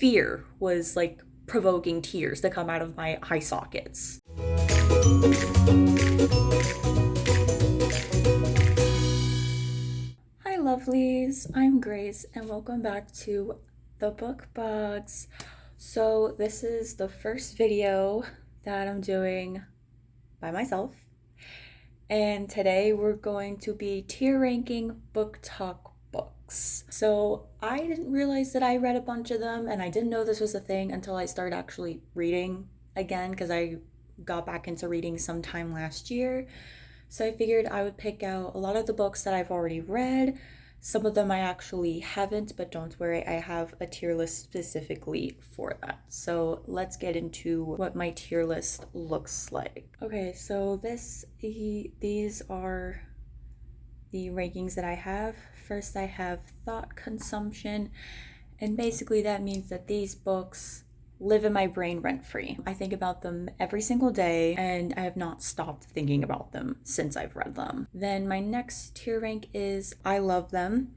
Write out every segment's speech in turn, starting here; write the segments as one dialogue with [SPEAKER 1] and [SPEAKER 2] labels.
[SPEAKER 1] fear was like provoking tears to come out of my eye sockets. Hi lovelies, I'm Grace and welcome back to the Book Bugs. So this is the first video that I'm doing by myself, and today we're going to be tier ranking BookTok books. So I didn't realize that I read a bunch of them, and I didn't know this was a thing until I started actually reading again, because I got back into reading sometime last year. So I figured I would pick out a lot of the books that I've already read. Some of them I actually haven't, but don't worry, I have a tier list specifically for that. So let's get into what my tier list looks like. Okay, so these are the rankings that I have. First, I have thought consumption, and basically that means that these books live in my brain rent-free. I think about them every single day, and I have not stopped thinking about them since I've read them. Then my next tier rank is I love them.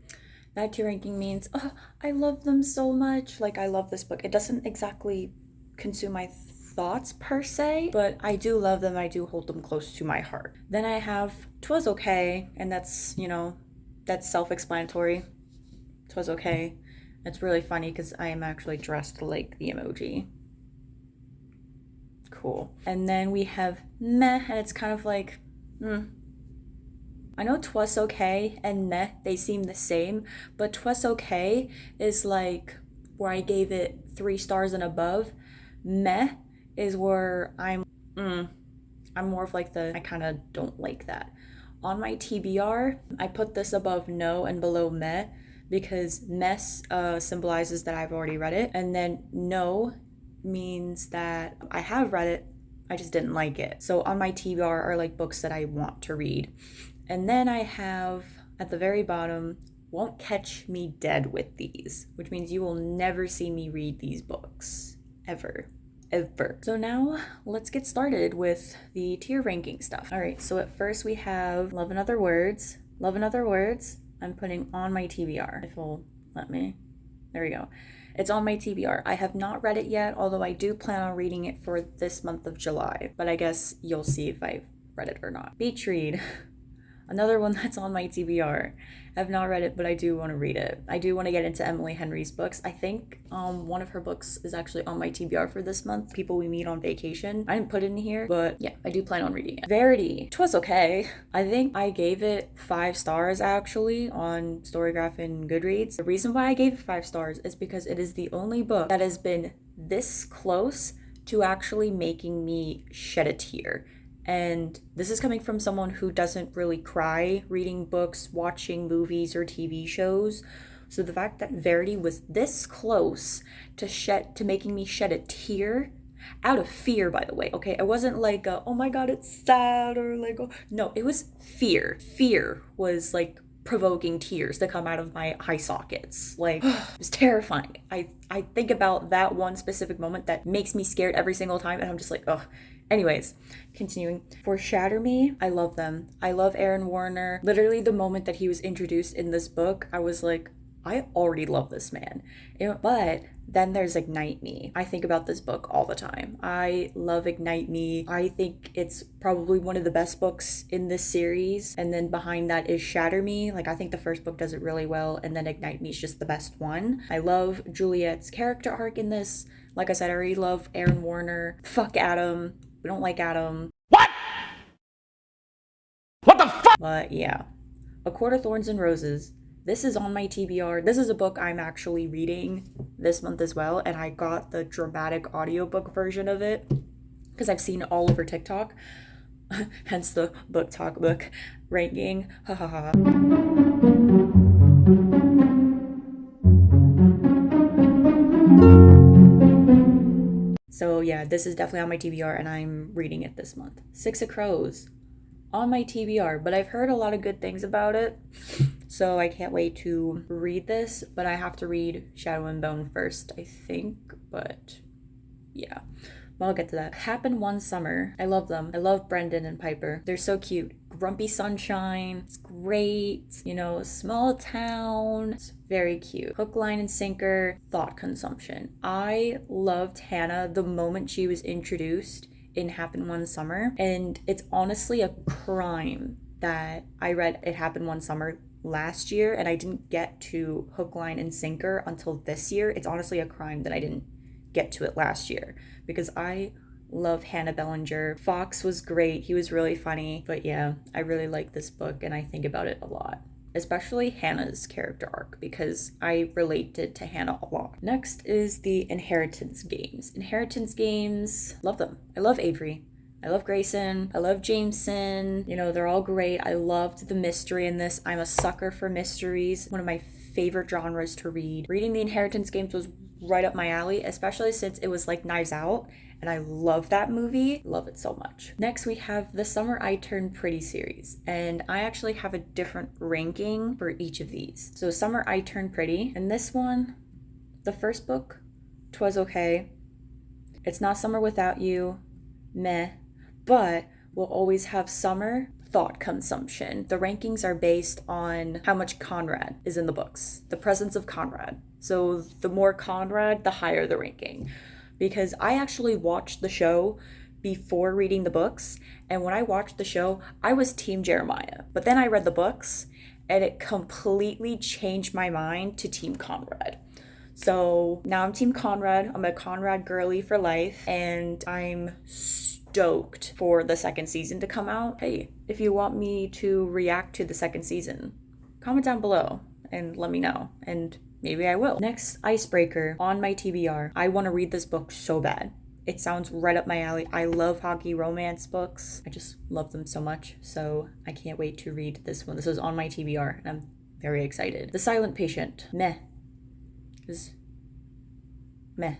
[SPEAKER 1] That tier ranking means, oh, I love them so much. Like, I love this book. It doesn't exactly consume my thoughts per se, but I do love them. I do hold them close to my heart. Then I have 'Twas Okay, and that's, that's self-explanatory. 'Twas okay. It's really funny because I am actually dressed like the emoji. Cool. And then we have Meh, and it's kind of like, I know 'Twas Okay and Meh, they seem the same, but 'Twas Okay is like where I gave it 3 stars and above. Meh is where I'm more of like I kind of don't like that. On my TBR, I put this above No and below Meh, because mess symbolizes that I've already read it, and then no means that I have read it, I just didn't like it. So on my TBR are like books that I want to read. And then I have at the very bottom, won't catch me dead with these, which means you will never see me read these books ever. So now let's get started with the tier ranking stuff. All right, so at first we have Love and Other Words. Love and Other Words I'm putting on my TBR, if it'll let me. There we go. It's on my TBR. I have not read it yet, although I do plan on reading it for this month of July, but I guess you'll see if I've read it or not. Beach Read. Another one that's on my TBR. I've not read it, but I do want to read it. I do want to get into Emily Henry's books. I think one of her books is actually on my TBR for this month, People We Meet on Vacation. I didn't put it in here, but yeah, I do plan on reading it. Verity. 'Twas okay. I think I gave it 5 stars actually on Storygraph and Goodreads. The reason why I gave it 5 stars is because it is the only book that has been this close to actually making me shed a tear. And this is coming from someone who doesn't really cry reading books, watching movies, or TV shows. So the fact that Verity was this close to making me shed a tear, out of fear, by the way, okay? It wasn't like, oh my god, it's sad, or like, oh, no, it was fear. Fear was like provoking tears to come out of my eye sockets. Like, it was terrifying. I think about that one specific moment that makes me scared every single time, and I'm just like, ugh. Anyways, continuing. For Shatter Me, I love them. I love Aaron Warner. Literally the moment that he was introduced in this book, I was like, I already love this man. But then there's Ignite Me. I think about this book all the time. I love Ignite Me. I think it's probably one of the best books in this series. And then behind that is Shatter Me. Like, I think the first book does it really well, and then Ignite Me is just the best one. I love Juliet's character arc in this. Like I said, I already love Aaron Warner. Fuck Adam. We don't like Adam.
[SPEAKER 2] What? What the fuck?
[SPEAKER 1] But yeah. A Court of Thorns and Roses. This is on my TBR. This is a book I'm actually reading this month as well, and I got the dramatic audiobook version of it because I've seen it all over TikTok. Hence the BookTok book ranking. Ha ha ha. So yeah, this is definitely on my TBR, and I'm reading it this month. Six of Crows. On my TBR, but I've heard a lot of good things about it, so I can't wait to read this, but I have to read Shadow and Bone first, I think, but yeah. Well, I'll get to that. Happened One Summer. I love them. I love Brendan and Piper. They're so cute. Grumpy Sunshine. It's great. You know, small town. It's very cute. Hook, line, and sinker. Thought consumption. I loved Hannah the moment she was introduced in Happened One Summer. And it's honestly a crime that I read It Happened One Summer last year and I didn't get to Hook, Line, and Sinker until this year. It's honestly a crime that I didn't get to it last year because I love Hannah Bellinger. Fox was great. He was really funny. But yeah, I really like this book and I think about it a lot. Especially Hannah's character arc because I related to Hannah a lot. Next is the Inheritance Games. Inheritance Games, love them. I love Avery. I love Grayson. I love Jameson. You know, they're all great. I loved the mystery in this. I'm a sucker for mysteries. One of my favorite genres to read. Reading the Inheritance Games was right up my alley, especially since it was like Knives Out. And I love that movie. Love it so much. Next, we have the Summer I Turned Pretty series. And I actually have a different ranking for each of these. So Summer I Turned Pretty. And this one, the first book, 'Twas okay. It's Not Summer Without You. Meh. But we'll always have summer thought consumption. The rankings are based on how much Conrad is in the books, the presence of Conrad. So the more Conrad, the higher the ranking. Because I actually watched the show before reading the books, and when I watched the show, I was Team Jeremiah. But then I read the books, and it completely changed my mind to Team Conrad. So now I'm Team Conrad. I'm a Conrad girly for life, and I'm stoked for the second season to come out. Hey, if you want me to react to the second season, comment down below and let me know, and maybe I will. Next, Icebreaker on my TBR. I want to read this book so bad. It sounds right up my alley. I love hockey romance books. I just love them so much, so I can't wait to read this one. This is on my TBR, and I'm very excited. The Silent Patient. Meh. Is meh.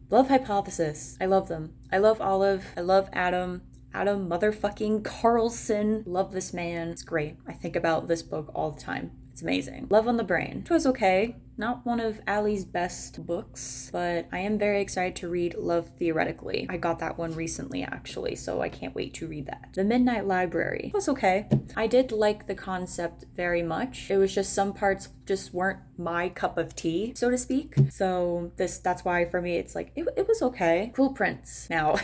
[SPEAKER 1] Love Hypothesis. I love them. I love Olive. I love Adam. Adam motherfucking Carlson. Love this man. It's great. I think about this book all the time. It's amazing. Love on the Brain. It was okay. Not one of Allie's best books, but I am very excited to read Love Theoretically. I got that one recently, actually, so I can't wait to read that. The Midnight Library. It was okay. I did like the concept very much. It was just some parts just weren't my cup of tea, so to speak. So that's why for me, it's like, it was okay. Cruel Prince. Now,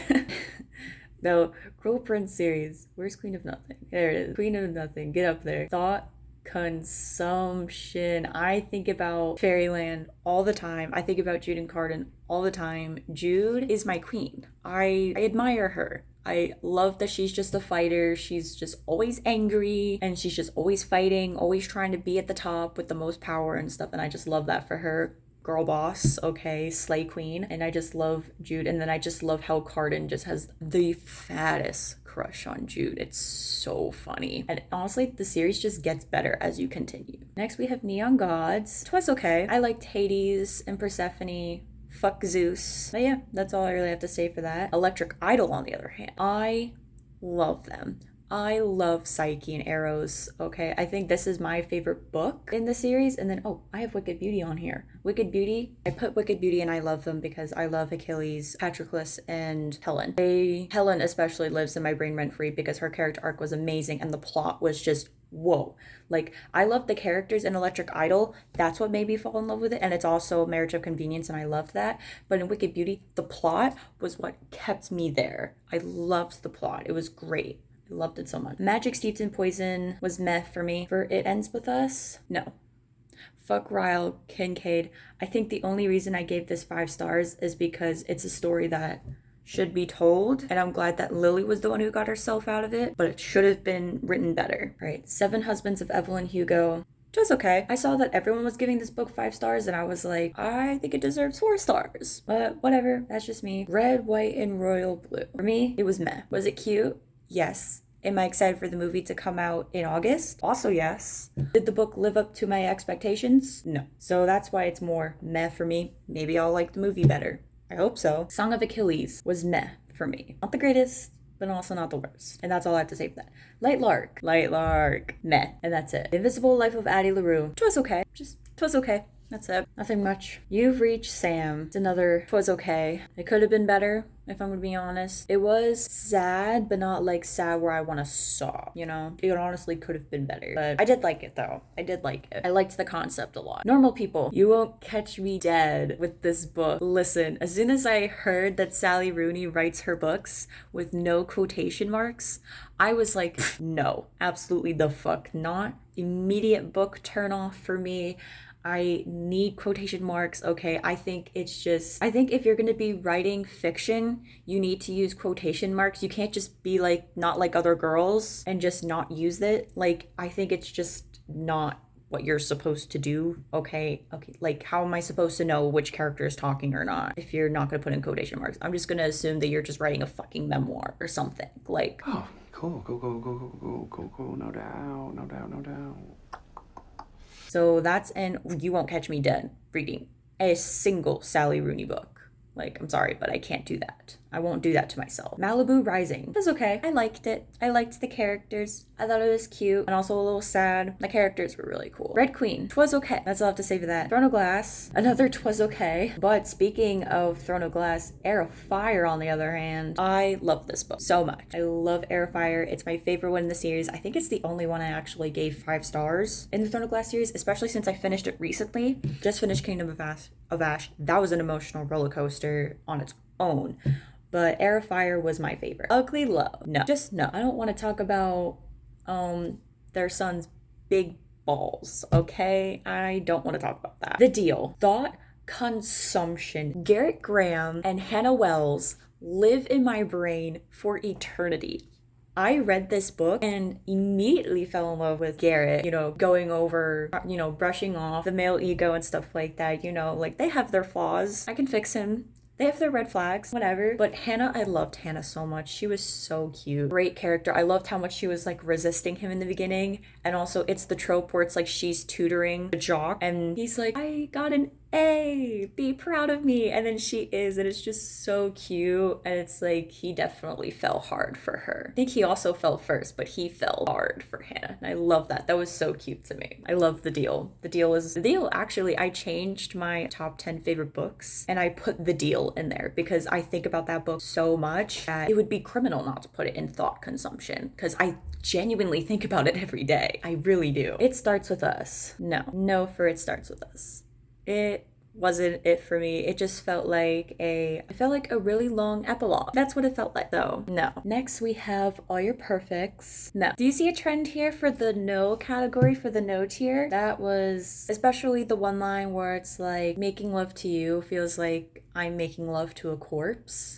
[SPEAKER 1] no, Cruel Prince series. Where's Queen of Nothing? There it is. Queen of Nothing. Get up there. Thought consumption. I think about Fairyland all the time. I think about Jude and Carden all the time. Jude is my queen. I admire her. I love that she's just a fighter. She's just always angry and she's just always fighting, always trying to be at the top with the most power and stuff. And I just love that for her. Girl boss, okay, slay queen. And I just love Jude. And then I just love how Carden just has the fattest crush on Jude. It's so funny. And honestly, the series just gets better as you continue. Next, we have Neon Gods. Twas okay. I liked Hades and Persephone. Fuck Zeus. But yeah, that's all I really have to say for that. Electric Idol, on the other hand, I love them. I love Psyche and Eros, okay? I think this is my favorite book in the series. And then, oh, I have Wicked Beauty on here. Wicked Beauty, I put Wicked Beauty and I love them because I love Achilles, Patroclus, and Helen. Helen especially lives in my brain rent-free because her character arc was amazing and the plot was just, whoa. Like, I love the characters in Electric Idol. That's what made me fall in love with it. And it's also Marriage of Convenience, and I loved that. But in Wicked Beauty, the plot was what kept me there. I loved the plot. It was great. I loved it so much. Magic Steeped in Poison was meh for me. For It Ends With Us, no. Fuck Ryle Kincaid. I think the only reason I gave this 5 stars is because it's a story that should be told, and I'm glad that Lily was the one who got herself out of it, but it should have been written better. Right, Seven Husbands of Evelyn Hugo. It was okay. I saw that everyone was giving this book 5 stars, and I was like, I think it deserves 4 stars. But whatever, that's just me. Red, White, and Royal Blue. For me, it was meh. Was it cute? Yes. Am I excited for the movie to come out in August? Also yes. Did the book live up to my expectations? No. So that's why it's more meh for me. Maybe I'll like the movie better. I hope so. Song of Achilles was meh for me. Not the greatest, but also not the worst. And that's all I have to say for that. Light Lark, meh. And that's it. Invisible Life of Addie LaRue. Twas okay. Twas okay. That's it. Nothing much. You've Reached Sam. It's another, it was okay. It could have been better, if I'm gonna be honest. It was sad, but not like sad where I want to sob, you know? It honestly could have been better. But I did like it though. I did like it. I liked the concept a lot. Normal people, you won't catch me dead with this book. Listen, as soon as I heard that Sally Rooney writes her books with no quotation marks, I was like, no, absolutely the fuck not. Immediate book turn off for me. I need quotation marks. Okay, I think if you're going to be writing fiction, you need to use quotation marks. You can't just be like, not like other girls and just not use it. Like, I think it's just not what you're supposed to do. Okay, like, how am I supposed to know which character is talking or not if you're not going to put in quotation marks? I'm just going to assume that you're just writing a fucking memoir or something. Like,
[SPEAKER 2] oh, cool, cool. No doubt, no doubt, no doubt.
[SPEAKER 1] so that's and you won't catch me dead reading a single Sally Rooney book. Like, I'm sorry, but I can't do that. I won't do that to myself. Malibu Rising. It was okay. I liked it. I liked the characters. I thought it was cute and also a little sad. The characters were really cool. Red Queen. 'Twas okay. That's all I have to say for that. Throne of Glass. Another 'twas okay. But speaking of Throne of Glass, Air of Fire, on the other hand, I love this book so much. I love Air of Fire. It's my favorite one in the series. I think it's the only one I actually gave 5 stars in the Throne of Glass series, especially since I finished it recently. Just finished Kingdom of Ash. That was an emotional roller coaster on its own. But Air of Fire was my favorite. Ugly Love. No. Just no. I don't want to talk about their son's big balls, okay? I don't want to talk about that. The Deal. Thought consumption. Garrett Graham and Hannah Wells live in my brain for eternity. I read this book and immediately fell in love with Garrett, going over, brushing off the male ego and stuff like that, like they have their flaws. I can fix him. They have their red flags, whatever. But Hannah, I loved Hannah so much. She was so cute. Great character. I loved how much she was like resisting him in the beginning. And also it's the trope where it's like she's tutoring the jock and he's like, I got an A, be proud of me. And then she is, and it's just so cute. And it's like, he definitely fell hard for her. I think he also fell first, but he fell hard for Hannah. And I love that. That was so cute to me. I love The Deal. The Deal, actually, I changed my top 10 favorite books and I put The Deal in there because I think about that book so much that it would be criminal not to put it in thought consumption because I genuinely think about it every day. I really do. It Starts With Us. No for It Starts With Us. It wasn't it for me. It just felt like a really long epilogue. That's what it felt like though. No. Next we have All Your Perfects. No. Do you see a trend here for the no category, for the no tier? That was especially the one line where it's like, making love to you feels like I'm making love to a corpse.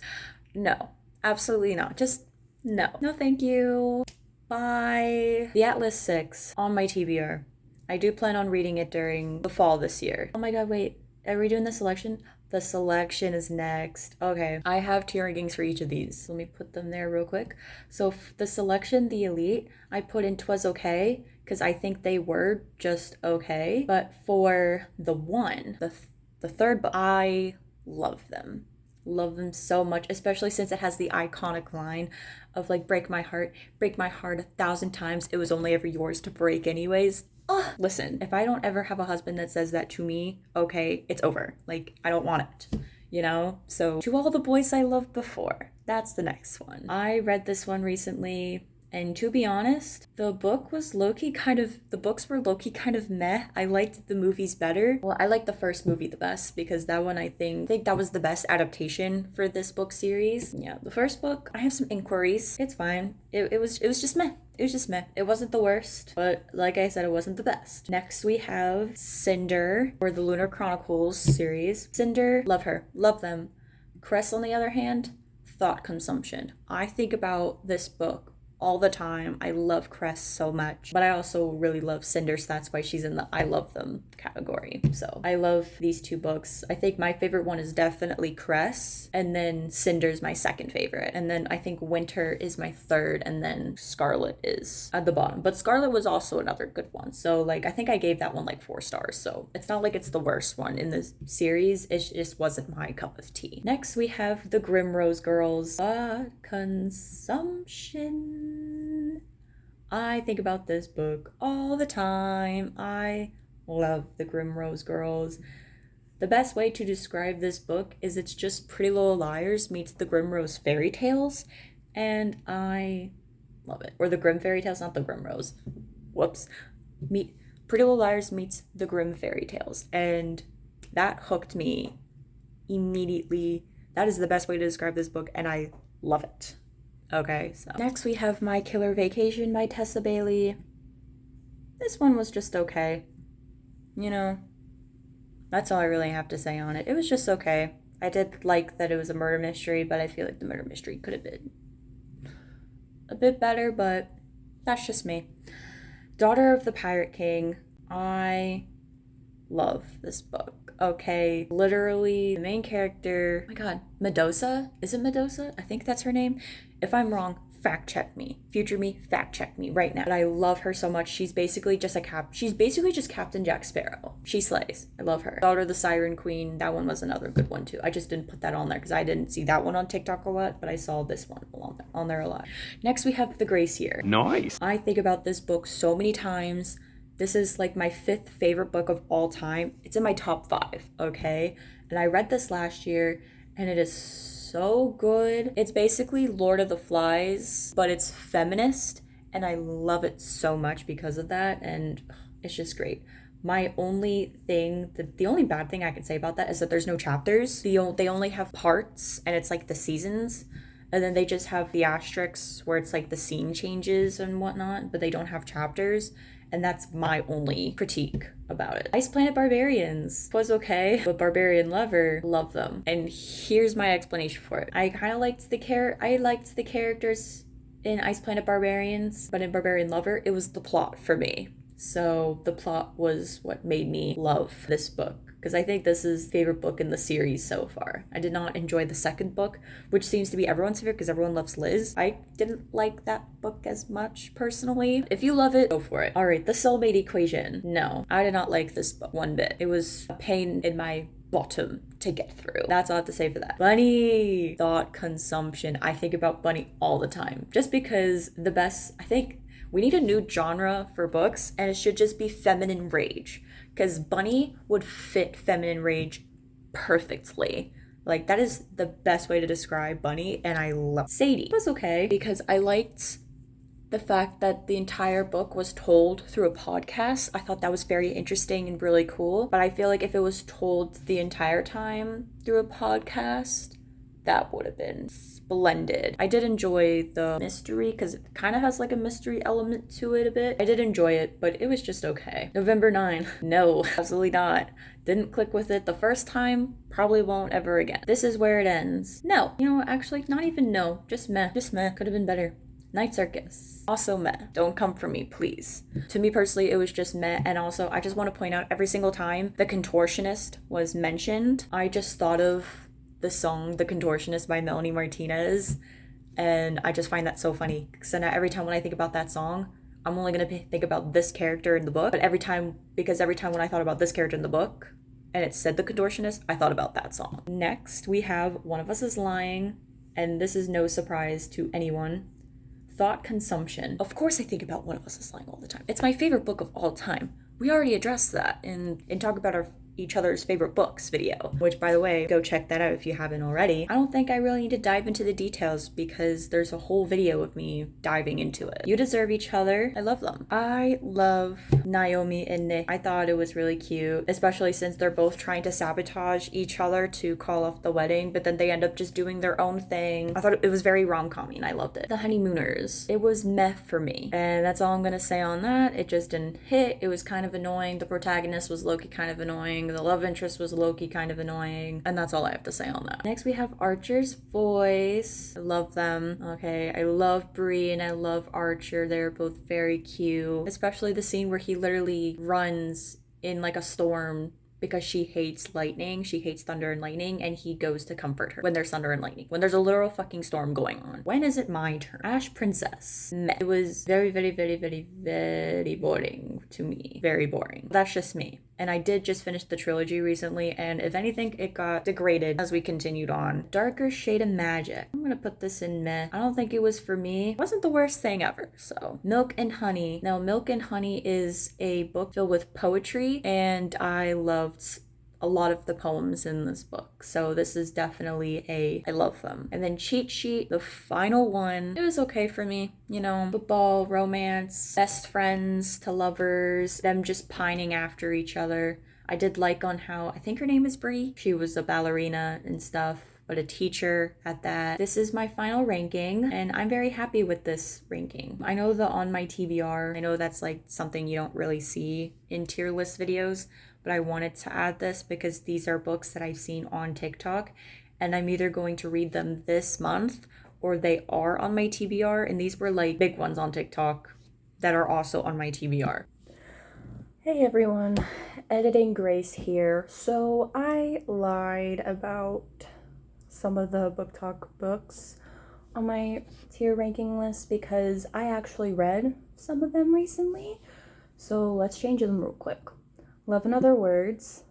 [SPEAKER 1] No. Absolutely not. Just no. No thank you. Bye. The Atlas 6 on my TBR. I do plan on reading it during the fall this year. Oh my god, wait. Are we doing the selection? The selection is next. Okay. I have tier rankings for each of these. Let me put them there real quick. So the selection, the elite, I put in 'twas okay because I think they were just okay. But for the one, the third book, I love them. Love them so much, especially since it has the iconic line of like, break my heart 1,000 times. It was only ever yours to break anyways. Listen, if I don't ever have a husband that says that to me, okay, it's over. Like, I don't want it, So, To All the Boys I Loved Before, that's the next one. I read this one recently, and to be honest, the books were low-key kind of meh. I liked the movies better. Well, I liked the first movie the best because that one I think that was the best adaptation for this book series. Yeah, the first book, I have some inquiries. It's fine. It was just meh. It was just meh. It wasn't the worst, but like I said, it wasn't the best. Next we have Cinder, or the Lunar Chronicles series. Cinder, love her. Love them. Cress, on the other hand, thought consumption. I think about this book all the time. I love Cress so much, but I also really love Cinder, so that's why she's in the I love them category. So I love these two books. I think my favorite one is definitely Cress, and then Cinder's my second favorite, and then I think Winter is my third, and then Scarlet is at the bottom. But Scarlet was also another good one, so like I think I gave that one like 4 stars, so it's not like it's the worst one in the series. It just wasn't my cup of tea. Next we have the Grimrose Girls. Consumption. I think about this book all the time. I love the Grimm Rose Girls. The best way to describe this book is it's just Pretty Little Liars meets the Grimm Rose fairy tales, and I love it. Or the Grimm fairy tales, not the Grimm Rose. Whoops. Pretty Little Liars meets the Grimm fairy tales, and that hooked me immediately. That is the best way to describe this book, and I love it. Okay, so next we have My Killer Vacation by Tessa Bailey. This one was just okay. You know, that's all I really have to say on it. It was just okay. I did like that it was a murder mystery, but I feel like the murder mystery could have been a bit better, but that's just me. Daughter of the Pirate King. I love this book. Okay, literally the main character, oh my god, Medusa? Is it Medusa? I think that's her name. If I'm wrong, fact check me. Future me, fact check me right now. But I love her so much. She's basically just Captain Jack Sparrow. She slays. I love her. Daughter of the Siren Queen. That one was another good one too. I just didn't put that on there because I didn't see that one on TikTok or what, but I saw this one on there a lot. Next we have The Grace Year.
[SPEAKER 2] Nice.
[SPEAKER 1] I think about this book so many times. This is like my 5th favorite book of all time. It's in my top 5, okay? And I read this last year, and it is so good. It's basically Lord of the Flies, but it's feminist, and I love it so much because of that, and it's just great. My only thing, the only bad thing I can say about that is that there's no chapters. They only have parts, and it's like the seasons. And then they just have the asterisks where it's like the scene changes and whatnot, but they don't have chapters. And that's my only critique about it. Ice Planet Barbarians was okay, but Barbarian Lover, love them. And here's my explanation for it. I kind of liked the characters in Ice Planet Barbarians, but in Barbarian Lover, it was the plot for me. So the plot was what made me love this book, because I think this is favorite book in the series so far. I did not enjoy the second book, which seems to be everyone's favorite because everyone loves Liz. I didn't like that book as much personally. If you love it, go for it. All right, The Soulmate Equation. No, I did not like this book one bit. It was a pain in my bottom to get through. That's all I have to say for that. Bunny thought consumption. I think about Bunny all the time, just because I think we need a new genre for books, and it should just be feminine rage, because Bunny would fit feminine rage perfectly. Like, that is the best way to describe Bunny, and I love Sadie. It was okay because I liked the fact that the entire book was told through a podcast. I thought that was very interesting and really cool, but I feel like if it was told the entire time through a podcast, that would have been splendid. I did enjoy the mystery because it kind of has like a mystery element to it a bit. I did enjoy it, but it was just okay. November 9. No, absolutely not. Didn't click with it the first time, probably won't ever again. This Is Where It Ends. No, actually, not even no. Just meh. Just meh. Could have been better. Night Circus. Also meh. Don't come for me, please. To me personally, it was just meh. And also, I just want to point out every single time the Contortionist was mentioned, I just thought of the song The Contortionist by Melanie Martinez, and I just find that so funny. So now every time when I think about that song, I'm only gonna think about this character in the book, but every time when I thought about this character in the book and it said The Contortionist, I thought about that song. Next, we have One of Us is Lying, and this is no surprise to anyone. Thought consumption. Of course I think about One of Us is Lying all the time. It's my favorite book of all time. We already addressed that in Talk About Each Other's Favorite Books video, which, by the way, go check that out if you haven't already. I don't think I really need to dive into the details because there's a whole video of me diving into it. You Deserve Each Other. I love them. I love Naomi and Nick. I thought it was really cute, especially since they're both trying to sabotage each other to call off the wedding, but then they end up just doing their own thing. I thought it was very rom-com-y and I loved it. The Honeymooners. It was meh for me, and that's all I'm gonna say on that. It just didn't hit. It was kind of annoying. The protagonist was low-key kind of annoying. The love interest was low-key kind of annoying, and that's all I have to say on that. Next we have Archer's Voice. I love them. Okay, I love Bree and I love Archer. They're both very cute, especially the scene where he literally runs in like a storm because she hates lightning. She hates thunder and lightning, and he goes to comfort her when there's thunder and lightning, when there's a literal fucking storm going on. When is it my turn? Ash Princess. Meh. It was very, very, very, very, very boring to me. Very boring. That's just me. And I did just finish the trilogy recently, and if anything, it got degraded as we continued on. Darker Shade of Magic. I'm gonna put this in meh. I don't think it was for me. It wasn't the worst thing ever. So, Milk and Honey. Now, Milk and Honey is a book filled with poetry, and I loved a lot of the poems in this book. So this is definitely I love them. And then Cheat Sheet, the final one, it was okay for me. You know, football, romance, best friends to lovers, them just pining after each other. I did like on how, I think her name is Brie. She was a ballerina and stuff, but a teacher at that. This is my final ranking, and I'm very happy with this ranking. I know the on my TBR, I know that's like something you don't really see in tier list videos, but I wanted to add this because these are books that I've seen on TikTok, and I'm either going to read them this month or they are on my TBR, and these were like big ones on TikTok that are also on my TBR. Hey everyone, Editing Grace here. So I lied about some of the BookTok books on my tier ranking list because I actually read some of them recently. So let's change them real quick. Love in Other Words.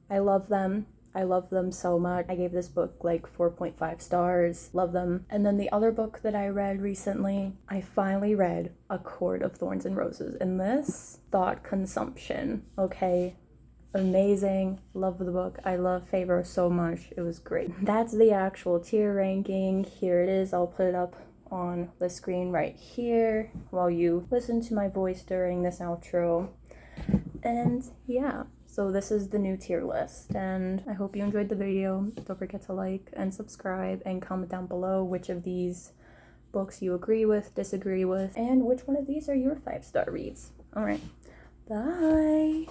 [SPEAKER 1] I love them. I love them so much. I gave this book like 4.5 stars. Love them. And then the other book that I read recently, I finally read A Court of Thorns and Roses. And this, thought consumption, okay? Amazing. Love the book. I love Favor so much. It was great. That's the actual tier ranking. Here it is. I'll put it up on the screen right here while you listen to my voice during this outro. And yeah, so this is the new tier list, and I hope you enjoyed the video. Don't forget to like and subscribe and comment down below which of these books you agree with, disagree with, and which one of these are your 5-star reads. All right, bye.